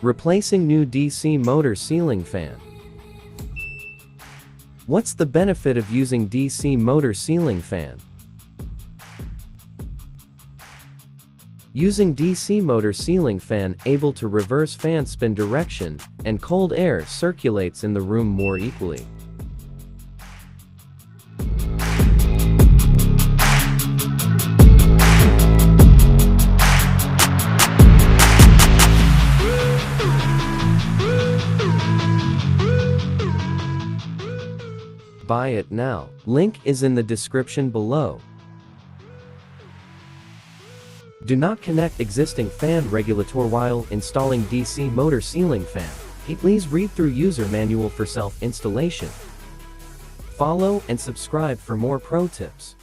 Replacing new DC motor ceiling fan. What's the benefit of using DC motor ceiling fan? Using DC motor ceiling fan able to reverse fan spin direction, and cold air circulates in the room more equally. Buy it now. Link is in the description below. Do not connect existing fan regulator while installing DC motor ceiling fan. Please read through user manual for self-installation. Follow and subscribe for more pro tips.